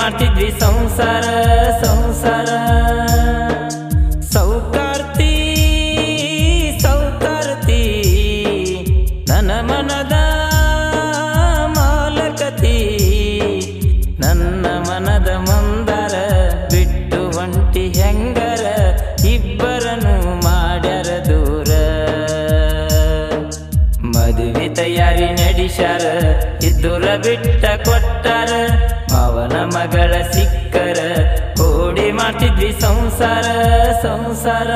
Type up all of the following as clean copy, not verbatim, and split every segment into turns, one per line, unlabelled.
ಮಾಡ್ತಿದ್ವಿ ಸಂಸಾರ ಸಂಸಾರ. ಸೌಕಾರ್ತಿ ಸೌಕಾರ್ತಿ ನನ್ನ ಮನದ ಮಾಲಕತಿ, ನನ್ನ ಮನದ ಮಂದರ ಬಿಟ್ಟು ಹೊಂಟಿ ಹೆಂಗರ, ಇಬ್ಬರನ್ನು ಮಾಡ್ಯಾರ ದೂರ. ಮದುವೆ ತಯಾರಿ ನಡೆಸ್ಯಾರ, ಇದ್ದುರ ಬಿಟ್ಟ ಕೊಟ್ಟಾರ, ಮಾವನ ಮಗಳ ಸಿಕ್ಕರ ಕೂಡಿ ಮಾಡ್ತಿದ್ವಿ ಸಂಸಾರ ಸಂಸಾರ.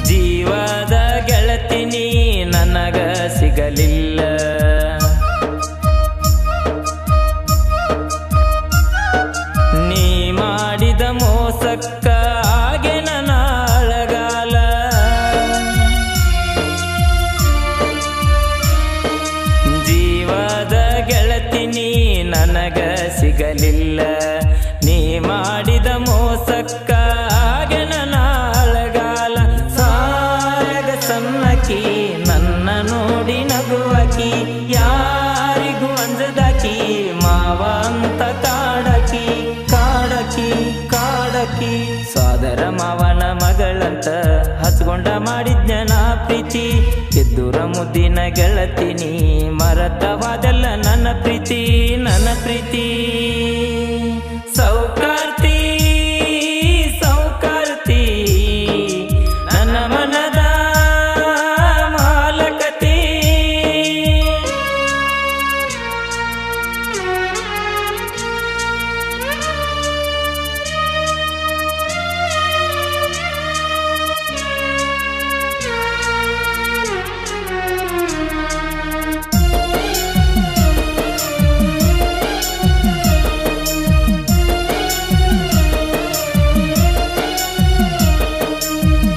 ಜೀವದ ಗೆಳತಿನಿ ನನಗ ಸಿಗಲಿಲ್ಲ, ನೀ ಮಾಡಿದ ಮೋಸಕ್ಕ ಹಾಗೆ ನನ್ನ ಅಳಗಾಲ. ಜೀವದ ಗೆಳತಿನಿ ನನಗ ಸಿಗಲಿಲ್ಲ, ನೀ ಮಾಡಿದ ಮೋಸಕ್ಕ ಹಾಗೆ ನನ್ನ ಅಳಗಾಲ. ಸನ್ನಕಿ ನನ್ನ ನೋಡಿ ನಗುವಕಿ, ಯಾರಿಗೂ ಅಂಜದಾಕಿ, ಮಾವ ಅಂತ ಕಾಡಕಿ ಕಾಡಕಿ ಕಾಡಕಿ. ಸೋದರ ಮಾವನ ಮಗಳಂತ ಹಚ್ಕೊಂಡ ಮಾಡಿದ್ನ ಪ್ರೀತಿ, ಎದ್ದುರ ಮುದ್ದಿನ ಗೆಳತಿನಿ ಮರತವಾದಲ್ಲ ನನ್ನ ಪ್ರೀತಿ ನನ್ನ ಪ್ರೀತಿ. ಸೌಕಾರ್ತಿ ಸೌಕಾರ್ತಿ ನನ್ನ ಮನದ ಮಾಲಕತಿ.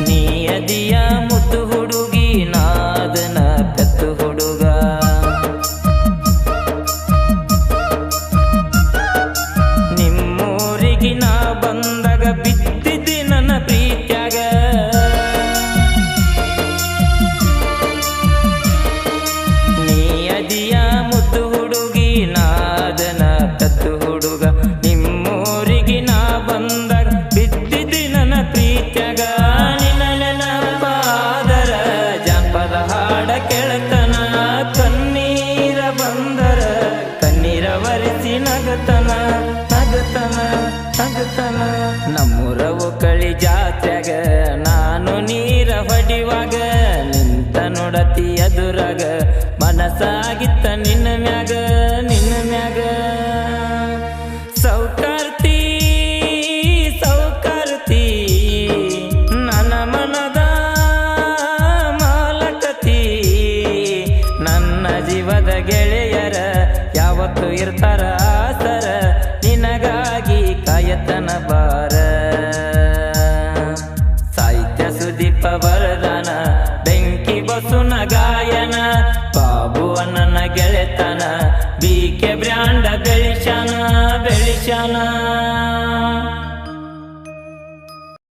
ನೀಯದಿಯ ಮುತ್ತು ಹುಡುಗಿ ನಾದನ ಕತ್ತು ಹುಡುಗ, ನಿಮ್ಮೂರಿಗೆ ನಾ ಬಂದಾಗ ಬಿದ್ದಿದ್ದಿ ನನ್ನ ಪ್ರೀತ್ಯಾಗ. ನೀಯದಿಯ ಮುತ್ತು ಹುಡುಗಿ ನಾದನ ಕತ್ತು ಹುಡುಗ, ನಿಮ್ಮೂರಿಗೆ ನಾ ಬಂದಾಗ ಬಿದ್ದಿದ್ದಿ ನನ್ನ ಪ್ರೀತ್ಯಾಗ. ಹಾಡ ಕೆಳತನ ಕಣ್ಣೀರ ಬಂದರ ಕಣ್ಣೀರ ಒರೆಸಿ ನಗತನ ನಗತನ ನಗತನ. ನಮ್ಮೂರವು ಕಳಿ ಜಾತ್ರೆಗ ನಾನು ನೀರ ಹೊಡಿವಾಗ, ನಿಂತ ನೋಡತಿ ಎದುರಾಗ ಮನಸ್ಸಾಗಿತ್ತ ನಿನ್ನ ಮ್ಯಾಗ ನಿನ್ನ ಮ್ಯಾಗ. ಸೌಕಾರ್ತಿ ಸೌಕಾರ್ತಿ ನನ್ನ ಮನದ ನನ್ನ ಜೀವದ ಗೆಳೆಯರ ಯಾವತ್ತು ಇರ್ತಾರ ಆಸರ, ನಿನಗಾಗಿ ಕಾಯತನ ಬಾರ. ಸಾಹಿತ್ಯ ಸುದೀಪ ವರದಾನ, ಬೆಂಕಿ ಬಸುನ ಗಾಯನ, ಬಾಬು ಅಣ್ಣನ ಗೆಳೆತನ, BK ಬ್ರ್ಯಾಂಡ ಬೆಳಿಶಾನ ಬೆಳಿಶಾನ.